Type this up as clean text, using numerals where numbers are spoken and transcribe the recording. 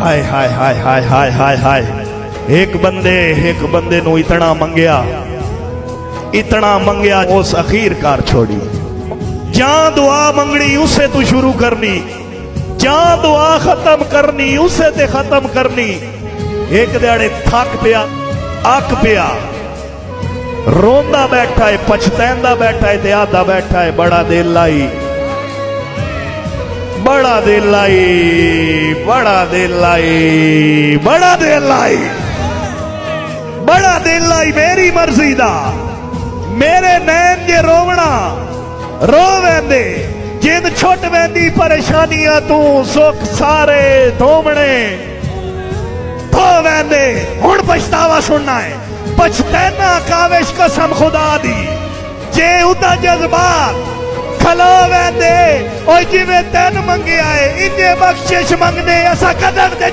हाय हाय हाय हाय हाय हाय हाय। एक बंदे नू इतना मंगया उस अखीर कार छोड़ी। जा दुआ मंगनी उसे तू शुरू करनी, जा दुआ खत्म करनी उसे ते खत्म करनी। एक दिहाड़े थक पिया, अक पिया, रोंदा बैठा है, पछतैंदा बैठा है, ते आदा बैठा है बड़ा दिल आई, बड़ा दिल आई, बड़ा दिल आई, बड़ा दिल आई, बड़ा दिल आई। मेरी मर्जी दा मेरे नैन जे रोवना रो वेंदे, जिंद छुट वेंदी परेशानियां तू सुख सारे धोमने धो वेंदे। हुण पछतावा सुनना है, पछतैना काविश कसम खुदा दी, जे उदा जज्बात खलो वेंदे ओ जिवें तैन मंगिया है, इन्ने बख्शिश मंगने असा कदम ते